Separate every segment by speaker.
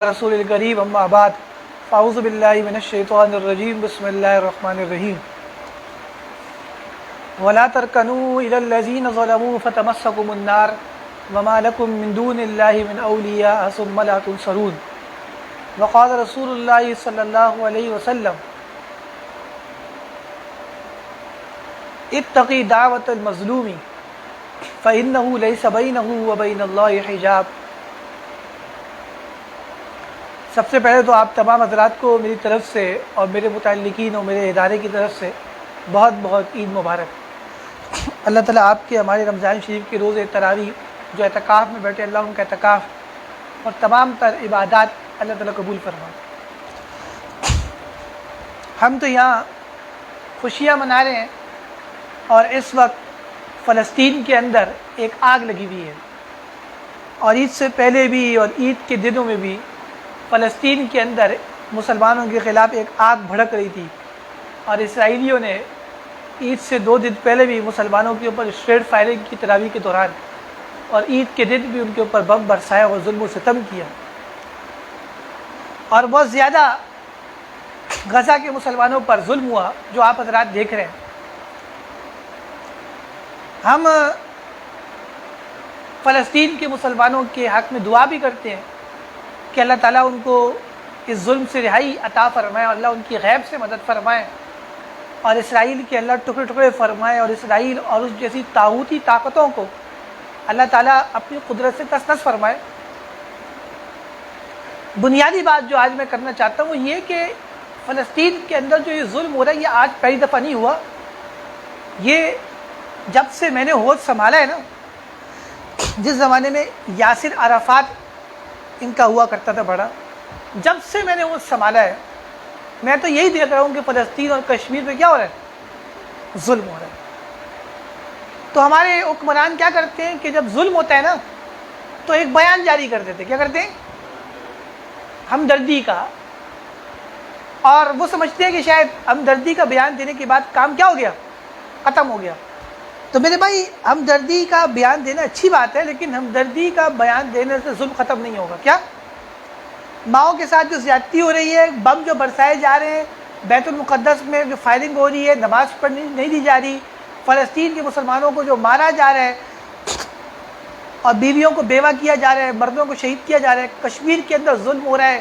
Speaker 1: رسول الکریم اما بعد فاعوذ باللہ من الشیطان الرجیم بسم اللہ الرحمن الرحیم ولا ترکنوا الی الذین ظلموا فتمسکم النار وما لکم من دون اللہ من اولیاء ثم لا تنصرون وقال رسول اللہ صلی اللہ علیہ وسلم اتقی دعوت المظلوم فإنہ لیس بینہ وبین اللہ حجاب۔ سب سے پہلے تو آپ تمام حضرات کو میری طرف سے اور میرے متعلقین اور میرے ادارے کی طرف سے بہت بہت عید مبارک۔ اللہ تعالیٰ آپ کے ہمارے رمضان شریف کے روزے تراویح جو اعتکاف میں بیٹھے اللہ ان کا اعتکاف اور تمام تر عبادات اللہ تعالیٰ قبول فرمائے۔ ہم تو یہاں خوشیاں منا رہے ہیں اور اس وقت فلسطین کے اندر ایک آگ لگی ہوئی ہے، اور عید سے پہلے بھی اور عید کے دنوں میں بھی فلسطین کے اندر مسلمانوں کے خلاف ایک آگ بھڑک رہی تھی، اور اسرائیلیوں نے عید سے 2 دن پہلے بھی مسلمانوں کے اوپر اسٹریٹ فائرنگ کی تراویح کے دوران اور عید کے دن بھی ان کے اوپر بم برسایا اور ظلم و ستم کیا، اور بہت زیادہ غزہ کے مسلمانوں پر ظلم ہوا جو آپ حضرات دیکھ رہے ہیں۔ ہم فلسطین کے مسلمانوں کے حق میں دعا بھی کرتے ہیں کہ اللہ تعالیٰ ان کو اس ظلم سے رہائی عطا فرمائے، اور اللہ ان کی غیب سے مدد فرمائے، اور اسرائیل کے اللہ ٹکڑے ٹکڑے فرمائے، اور اسرائیل اور اس جیسی طاغوتی طاقتوں کو اللہ تعالیٰ اپنی قدرت سے تس نس فرمائے۔ بنیادی بات جو آج میں کرنا چاہتا ہوں وہ یہ کہ فلسطین کے اندر جو یہ ظلم ہو رہا ہے یہ آج پہلی دفعہ نہیں ہوا، یہ جب سے میں نے ہوش سنبھالا ہے نا، جس زمانے میں یاسر عرفات ان کا ہوا کرتا تھا بڑا، جب سے میں نے وہ سنبھالا ہے میں تو یہی دیکھ رہا ہوں کہ فلسطین اور کشمیر پہ کیا ہو رہا ہے؟ ظلم ہو رہا ہے۔ تو ہمارے حکمران کیا کرتے ہیں کہ جب ظلم ہوتا ہے نا تو ایک بیان جاری کر دیتے، کیا کرتے ہیں؟ ہمدردی کا، اور وہ سمجھتے ہیں کہ شاید ہمدردی کا بیان دینے کے بعد کام کیا ہو گیا؟ ختم ہو گیا۔ تو میرے بھائی ہمدردی کا بیان دینا اچھی بات ہے، لیکن ہمدردی کا بیان دینے سے ظلم ختم نہیں ہوگا۔ کیا ماؤں کے ساتھ جو زیادتی ہو رہی ہے، بم جو برسائے جا رہے ہیں، بیت المقدس میں جو فائرنگ ہو رہی ہے، نماز پڑھنی نہیں دی جا رہی، فلسطین کے مسلمانوں کو جو مارا جا رہا ہے اور بیویوں کو بیوہ کیا جا رہا ہے، مردوں کو شہید کیا جا رہا ہے، کشمیر کے اندر ظلم ہو رہا ہے،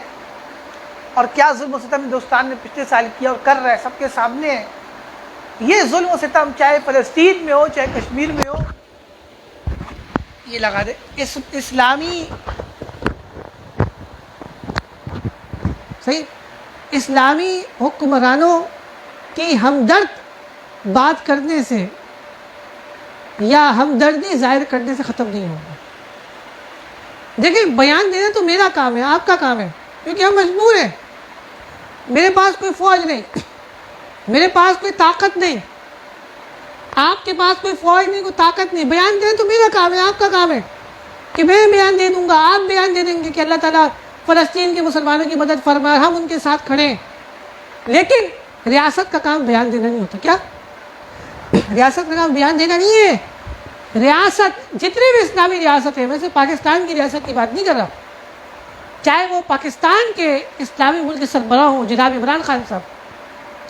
Speaker 1: اور کیا ظلم و ستم ہندوستان نے پچھلے سال کیا اور کر رہا ہے سب کے سامنے ہے۔ یہ ظلم و ستم چاہے فلسطین میں ہو چاہے کشمیر میں ہو، یہ لگا دے اسلامی حکمرانوں کی ہمدرد بات کرنے سے یا ہمدردی ظاہر کرنے سے ختم نہیں ہوگا۔ دیکھیں بیان دینا تو میرا کام ہے، آپ کا کام ہے، کیونکہ ہم مجبور ہیں۔ میرے پاس کوئی فوج نہیں، میرے پاس کوئی طاقت نہیں، آپ کے پاس کوئی فوج نہیں، کوئی طاقت نہیں، بیان دینا تو میرا کام ہے، آپ کا کام ہے کہ میں بیان دے دوں گا، آپ بیان دے دیں گے کہ اللہ تعالیٰ فلسطین کے مسلمانوں کی مدد فرمائے، ہم ان کے ساتھ کھڑے ہیں۔ لیکن ریاست کا کام بیان دینا نہیں ہوتا۔ کیا ریاست کا کام بیان دینا نہیں ہے؟ ریاست جتنے بھی اسلامی ریاست ہیں، میں سے پاکستان کی ریاست کی بات نہیں کر رہا، چاہے وہ پاکستان کے اسلامی ملک کے سربراہ ہوں جناب عمران خان صاحب،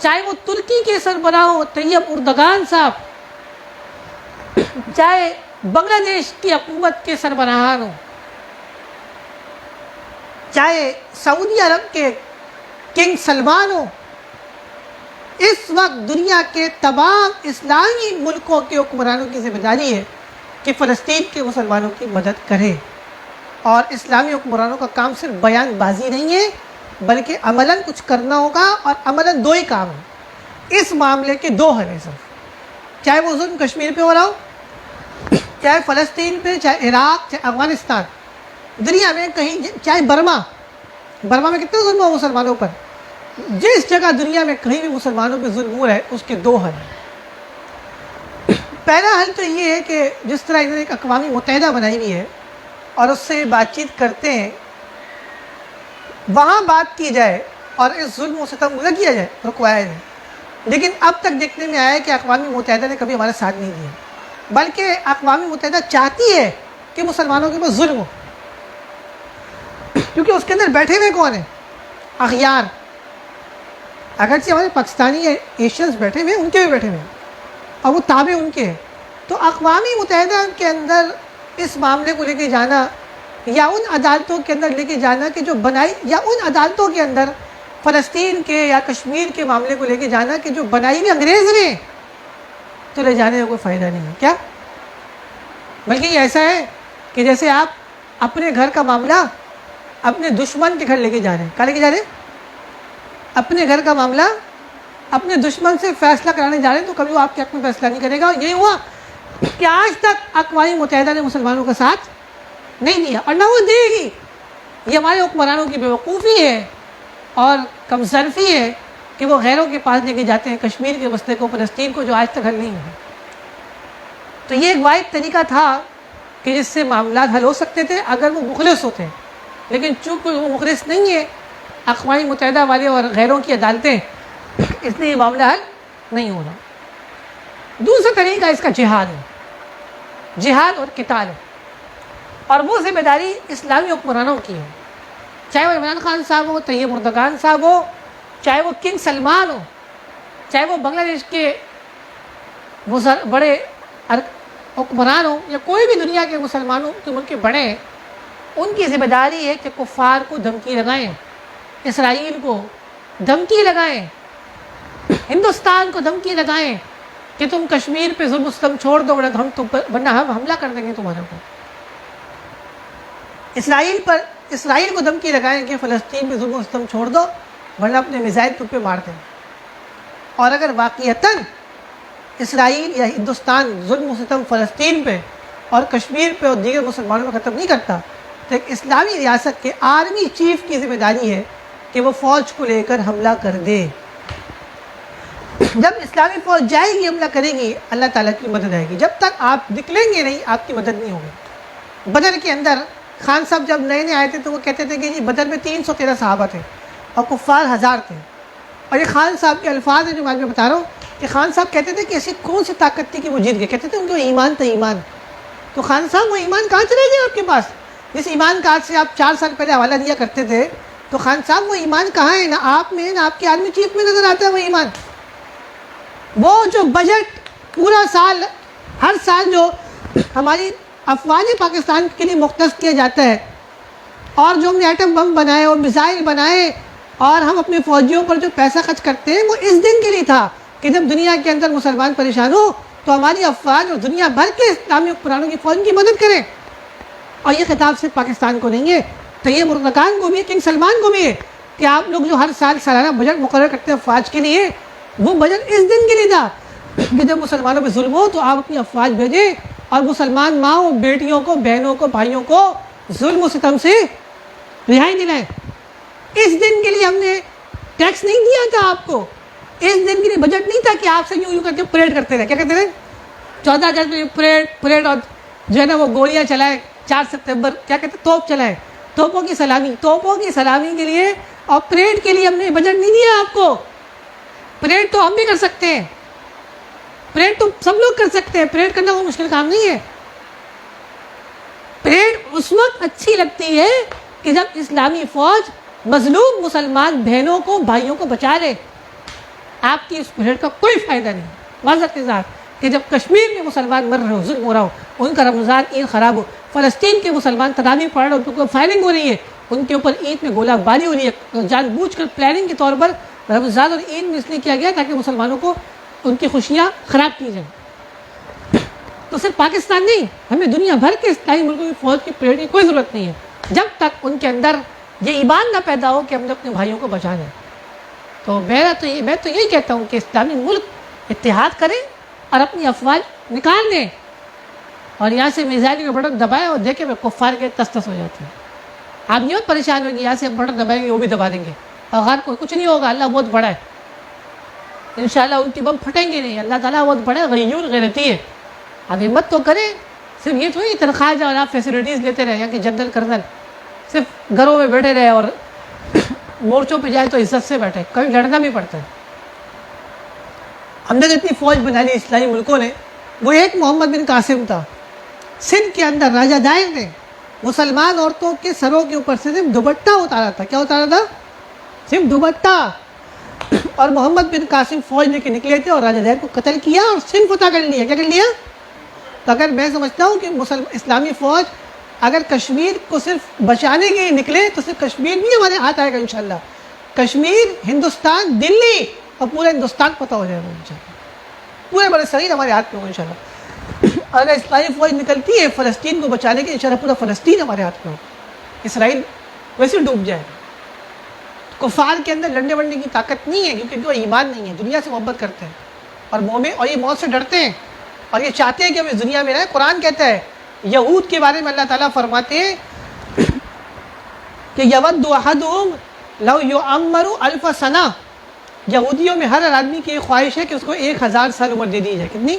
Speaker 1: چاہے وہ ترکی کے سربراہ ہوں طیب اردگان صاحب، چاہے بنگلہ دیش کی حکومت کے سربراہان ہوں، چاہے سعودی عرب کے کنگ سلمان ہوں، اس وقت دنیا کے تمام اسلامی ملکوں کے حکمرانوں کی ذمہ داری ہے کہ فلسطین کے مسلمانوں کی مدد کرے، اور اسلامی حکمرانوں کا کام صرف بیان بازی نہیں ہے بلکہ عملاً کچھ کرنا ہوگا، اور عملاً 2 ہی کام ہیں اس معاملے کے، 2 ہیں صرف، چاہے وہ ظلم کشمیر پہ ہو رہا ہو، چاہے فلسطین پہ، چاہے عراق، چاہے افغانستان، دنیا میں کہیں، چاہے برما میں کتنے ظلم ہو مسلمانوں پر، جس جگہ دنیا میں کہیں بھی مسلمانوں پہ ظلم ہو رہا ہے اس کے 2 حل ہیں۔ پہلا حل تو یہ ہے کہ جس طرح انہوں نے ایک اقوام متحدہ بنائی ہوئی ہے اور اس سے بات چیت کرتے ہیں، وہاں بات کی جائے اور اس ظلم و ستم کو کیا جائے، رکوایا جائے۔ لیکن اب تک دیکھنے میں آیا ہے کہ اقوام متحدہ نے کبھی ہمارا ساتھ نہیں دیا، بلکہ اقوام متحدہ چاہتی ہے کہ مسلمانوں کے اوپر ظلم ہو۔ کیونکہ اس کے اندر بیٹھے ہوئے کون ہیں؟ اغیار. اگرچہ ہمارے پاکستانی ایشینس بیٹھے ہوئے ہیں، ان کے بھی بیٹھے ہوئے ہیں اور وہ تابع ان کے ہیں. تو اقوام متحدہ کے اندر اس معاملے کو لے کے جانا یا ان عدالتوں کے اندر لے کے جانا کہ جو بنائی، یا ان عدالتوں کے اندر فلسطین کے یا کشمیر کے معاملے کو لے کے جانا کہ جو بنائی ہوئی انگریز نے، تو لے جانے کا کوئی فائدہ نہیں ہے. کیا؟ بلکہ یہ ایسا ہے کہ جیسے آپ اپنے گھر کا معاملہ اپنے دشمن کے گھر لے کے جا رہے ہیں. کہاں لے کے جا رہے ہیں؟ اپنے گھر کا معاملہ اپنے دشمن سے فیصلہ کرانے جا رہے ہیں، تو کبھی وہ آپ کے حق میں فیصلہ نہیں کرے گا. اور یہی ہوا کہ آج تک اقوام متحدہ نے مسلمانوں کا ساتھ نہیں دیا اور نہ وہ دے گی. یہ ہمارے حکمرانوں کی بیوقوفی ہے اور کم ظرفی ہے کہ وہ غیروں کے پاس لے کے جاتے ہیں کشمیر کے مسئلے کو، فلسطین کو، جو آج تک حل نہیں ہوا. تو یہ ایک واحد طریقہ تھا کہ جس سے معاملات حل ہو سکتے تھے اگر وہ مخلص ہوتے ہیں. لیکن چونکہ وہ مخلص نہیں ہے، اقوام متحدہ والے اور غیروں کی عدالتیں، اس لیے یہ معاملہ حل نہیں ہو رہا. دوسرا طریقہ اس کا جہاد ہے، جہاد اور قتال ہے. اور وہ ذمہ داری اسلامی حکمرانوں کی ہے، چاہے وہ عمران خان صاحب ہو، طیب اردگان صاحب ہو، چاہے وہ کنگ سلمان ہو، چاہے وہ بنگلہ دیش کے بڑے حکمران ہوں، یا کوئی بھی دنیا کے مسلمانوں کے ملک کے بڑے ہیں. ان کی ذمہ داری ہے کہ کفار کو دھمکی لگائیں، اسرائیل کو دھمکی لگائیں، ہندوستان کو دھمکی لگائیں کہ تم کشمیر پہ ظلم و ستم چھوڑ دو ورنہ ہم حملہ کر دیں گے تمہارے اوپر. اسرائیل کو دھمکی لگائیں کہ فلسطین پہ ظلم و ستم چھوڑ دو ورنہ اپنے میزائل تم پہ مار دیں. اور اگر واقعتاً اسرائیل یا ہندوستان ظلم و ستم فلسطین پہ اور کشمیر پہ اور دیگر مسلمانوں پہ ختم نہیں کرتا، تو ایک اسلامی ریاست کے آرمی چیف کی ذمہ داری ہے کہ وہ فوج کو لے کر حملہ کر دے. جب اسلامی فوج جائے گی، حملہ کرے گی، اللہ تعالیٰ کی مدد آئے گی. جب تک آپ نکلیں گے نہیں، آپ کی مدد نہیں ہوگی. بدر کے اندر خان صاحب جب نئے نئے آئے تھے تو وہ کہتے تھے کہ جی بدر میں 313 صحابہ تھے اور کفار 1000 تھے. اور یہ خان صاحب کے الفاظ ہیں جو میں بتا رہا ہوں کہ خان صاحب کہتے تھے کہ ایسی کون سی طاقت تھی کہ وہ جیت گئے. کہتے تھے ان کو ایمان تھا، ایمان. تو خان صاحب وہ ایمان کہاں چلے گئے آپ کے پاس؟ جس ایمان کارڈ سے آپ 4 سال پہلے حوالہ دیا کرتے تھے، تو خان صاحب وہ ایمان کہاں ہے؟ نہ آپ میں نہ آپ کے آرمی چیف میں نظر آتا ہے وہ ایمان. وہ جو بجٹ پورا سال، ہر سال جو ہماری افواج پاکستان کے لیے مختص کیا جاتا ہے، اور جو ہم نے ایٹم بم بنائے اور میزائل بنائے اور ہم اپنے فوجیوں پر جو پیسہ خرچ کرتے ہیں، وہ اس دن کے لیے تھا کہ جب دنیا کے اندر مسلمان پریشان ہو تو ہماری افواج اور دنیا بھر کے اسلامی حکمرانوں کی فوج کی مدد کریں. اور یہ خطاب صرف پاکستان کو نہیں ہے، طیب اردگان کو بھی ہے، کنگ سلمان کو بھی ہے کہ آپ لوگ جو ہر سال سالانہ بجٹ مقرر کرتے ہیں افواج کے لیے، وہ بجٹ اس دن کے لیے تھا کہ جب مسلمانوں پہ ظلم ہو تو آپ اپنی افواج بھیجیں اور مسلمان ماؤں، بیٹیوں کو، بہنوں کو، بھائیوں کو ظلم و ستم سے رہائی دلائیں. اس دن کے لیے ہم نے ٹیکس نہیں دیا تھا آپ کو، اس دن کے لیے بجٹ نہیں تھا کہ آپ سے یوں کر کے پریڈ کرتے رہے. کیا کرتے رہے؟ 14 اگست میں پریڈ اور جو ہے نا وہ گولیاں چلائیں. 4 ستمبر کیا کہتے ہیں؟ توپ چلائیں، توپوں کی سلامی کے لیے اور پریڈ کے لیے ہم نے بجٹ نہیں دیا آپ کو. پریڈ تو ہم بھی کر سکتے ہیں، پریڈ تو سب لوگ کر سکتے ہیں، پریڈ کرنا کوئی مشکل کام نہیں ہے. پریڈ اس وقت اچھی لگتی ہے کہ جب اسلامی فوج مظلوم مسلمان بہنوں کو، بھائیوں کو بچا لے. آپ کی اس پریڈ کا کوئی فائدہ نہیں معذرت کے ساتھ کہ جب کشمیر میں مسلمان مر رہے ہو، ظلم ہو رہا ہو، ان کا رمضان عید خراب ہو، فلسطین کے مسلمان تراویح پڑھ رہے ہو، ان کو فائرنگ ہو رہی ہے، ان کے اوپر عید میں گولہ باری ہو رہی ہے، جان بوجھ کر پلاننگ کے طور پر رمضان اور عید میں اس لیے کیا گیا تاکہ مسلمانوں کو ان کی خوشیاں خراب کی جائیں. تو صرف پاکستان نہیں، ہمیں دنیا بھر کے اسلامی ملکوں کی فوج کی پریڈ کی کوئی ضرورت نہیں ہے جب تک ان کے اندر یہ ایمان نہ پیدا ہو کہ ہم نے اپنے بھائیوں کو بچانا ہے. تو میں تو یہی کہتا ہوں کہ اسلامی ملک اتحاد کریں اور اپنی افواج نکال دیں اور یہاں سے میزائل کا بٹن دبائیں اور دیکھیں وہ کفار کے تس ہو جاتے ہیں. آپ نہیں پریشان ہوگی، یہاں سے ہم بٹن دبائیں گے وہ بھی دبا دیں گے اور غیر کوئی کچھ نہیں ہوگا. اللہ بہت بڑا ہے، انشاءاللہ ان کی بم پھٹیں گے نہیں. اللہ تعالیٰ بہت بڑا ہے، غیور غیرتی ہے. اب ہمت تو کریں. صرف یہ تھوڑی تنخواہ جاؤ آپ فیسلٹیز لیتے رہے کہ جنرل کرنل صرف گھروں میں بیٹھے رہے اور مورچوں پہ جائے تو عزت سے بیٹھے. کبھی لڑنا بھی پڑتا ہے. ہم نے اتنی فوج بنا لی اسلامی ملکوں نے. وہ ایک محمد بن قاسم تھا، سندھ کے اندر راجہ دائر نے مسلمان عورتوں کے سروں کے اوپر سے صرف دوپٹہ اتارا تھا. کیا اتارا تھا؟ صرف دوپٹہ. اور محمد بن قاسم فوج لے کے نکلے تھے اور راجہ زہر کو قتل کیا اور صرف فتح کر لیا. کیا کر لیا؟ تو اگر میں سمجھتا ہوں کہ اسلامی فوج اگر کشمیر کو صرف بچانے کے لیے نکلے تو صرف کشمیر نہیں ہمارے ہاتھ آئے گا انشاءاللہ. کشمیر، ہندوستان، دلی اور پورا ہندوستان پتہ ہو جائے گا انشاءاللہ. پورے بڑے صغیر ہمارے ہاتھ میں ہو انشاءاللہ. اگر اسلامی فوج نکلتی ہے فلسطین کو بچانے کے انشاءاللہ پورا فلسطین ہمارے ہاتھ میں ہو. اسرائیل ویسے ڈوب جائے گا. کفار کے اندر لڑنے وڑنے کی طاقت نہیں ہے کیونکہ ان کو ایمان نہیں ہے، دنیا سے محبت کرتے ہیں اور مومن اور یہ موت سے ڈرتے ہیں اور یہ چاہتے ہیں کہ ہم اس دنیا میں رہیں. قرآن کہتا ہے یہود کے بارے میں اللہ تعالیٰ فرماتے ہیں کہ یود احدہم لو یعمر الف سنہ. یہودیوں میں ہر آدمی کی یہ خواہش ہے کہ اس کو 1000 سال عمر دے دی جائے. کتنی؟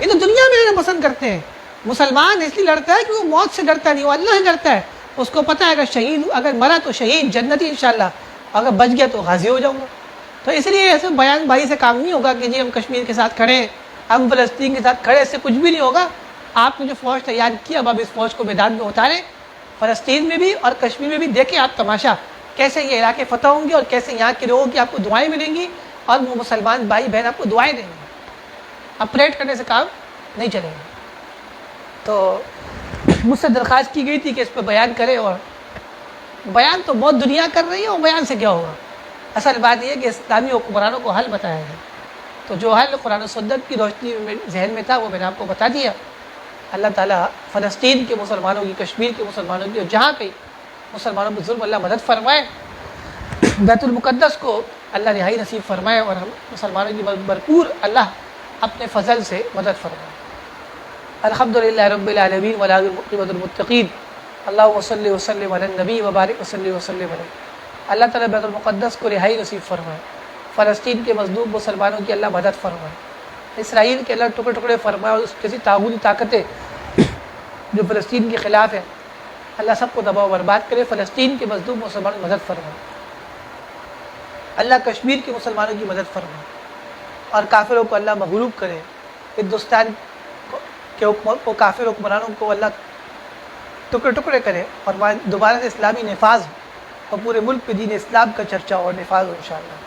Speaker 1: یہ تو دنیا میں رہنا پسند کرتے ہیں. مسلمان اس لیے لڑتا ہے کہ وہ موت سے ڈرتا نہیں، وہ اللہ سے ڈرتا ہے. اس کو پتہ ہے اگر شہید، اگر مرا تو شہید جنتی انشاءاللہ، اگر بچ گیا تو غازی ہو جاؤں گا. تو اس لیے ایسے بیان بائی سے کام نہیں ہوگا کہ جی ہم کشمیر کے ساتھ کھڑے ہیں، ہم فلسطین کے ساتھ کھڑے. اس سے کچھ بھی نہیں ہوگا. آپ نے جو فوج تیار کی اب اس فوج کو میدان میں اتاریں، فلسطین میں بھی اور کشمیر میں بھی. دیکھیں آپ تماشا کیسے یہ علاقے فتح ہوں گے اور کیسے یہاں کے لوگوں کی آپ کو دعائیں ملیں گی اور وہ مسلمان بھائی بہن آپ کو دعائیں دیں گے. اب پریڈ کرنے سے کام نہیں چلے گا. تو مجھ سے درخواست کی گئی تھی کہ اس پہ بیان کرے، اور بیان تو بہت دنیا کر رہی ہے اور بیان سے کیا ہوگا. اصل بات یہ ہے کہ اسلامی حکمرانوں کو حل بتایا ہے. تو جو حل قرآن و سنت کی روشنی میں ذہن میں تھا وہ میں نے آپ کو بتا دیا. اللہ تعالیٰ فلسطین کے مسلمانوں کی، کشمیر کے مسلمانوں کی، اور جہاں کہیں مسلمانوں پر ظلم اللہ مدد فرمائے. بیت المقدس کو اللہ رہائی نصیب فرمائے اور ہم مسلمانوں کی بھرپور اللہ اپنے فضل سے مدد فرمائے. الحمدللہ رب العالمین والعاقبۃ للمتقین. اللہم صلی وسلم علی النبی وبارک وسلم علیہ. اللہ تعالیٰ بیت المقدس کو رہائی نصیب فرمائے. فلسطین کے مظلوم مسلمانوں کی اللہ مدد فرمائے. اسرائیل کے اللہ ٹکڑے ٹکڑے فرمائے اور اس کیسی طاغوتی طاقتیں جو فلسطین کے خلاف ہے اللہ سب کو تباہ و برباد کرے. فلسطین کے مظلوم مسلمانوں کی مدد فرمائے. اللہ کشمیر کے مسلمانوں کی مدد فرمائے اور کافروں کو اللہ مغلوب کرے. ہندوستان کے کافر حکمرانوں کو اللہ ٹکڑے ٹکڑے کرے اور دوبارہ سے اسلامی نفاذ اور پورے ملک پہ دین اسلام کا چرچا اور نفاذ ہو انشاءاللہ.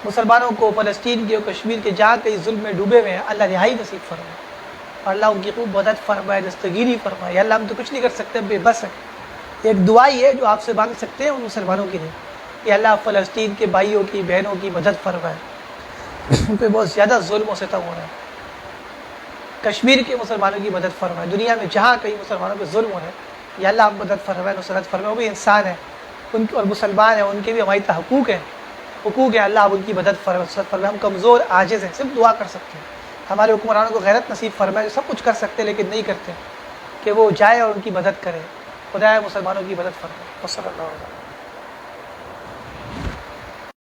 Speaker 1: مسلمانوں کو فلسطین کے اور کشمیر کے جہاں کئی ظلم میں ڈوبے ہوئے ہیں اللہ رہائی نصیب فرمائے اور اللہ ان کی خوب مدد فرمائے، دستگیری فرمائے. یا اللہ ہم تو کچھ نہیں کر سکتے، بے بس ہیں. ایک دعا ہی ہے جو آپ سے مانگ سکتے ہیں ان مسلمانوں کے لیے کہ اللہ فلسطین کے بھائیوں کی بہنوں کی مدد فرمائے. ان پہ بہت زیادہ ظلم و ستم ہو رہا ہے. کشمیر کے مسلمانوں کی مدد فرمائے. دنیا میں جہاں کئی مسلمانوں پہ ظلم ہو رہا ہے یا اللہ ہم مدد فرمائے، نصرت فرمائے. وہ بھی انسان ہیں ان اور مسلمان ہیں، ان کے بھی ہماری حقوق ہیں، حقوق ہیں. اللہ اب ان کی مدد فرمائے، نصرت فرمائے. ہم کمزور عاجز ہیں، صرف دعا کر سکتے ہیں. ہمارے حکمرانوں کو غیرت نصیب فرمائے، سب کچھ کر سکتے لیکن نہیں کرتے، کہ وہ جائے اور ان کی مدد کرے. خدا مسلمانوں کی مدد فرمائے. صلی اللہ علیہ وسلم.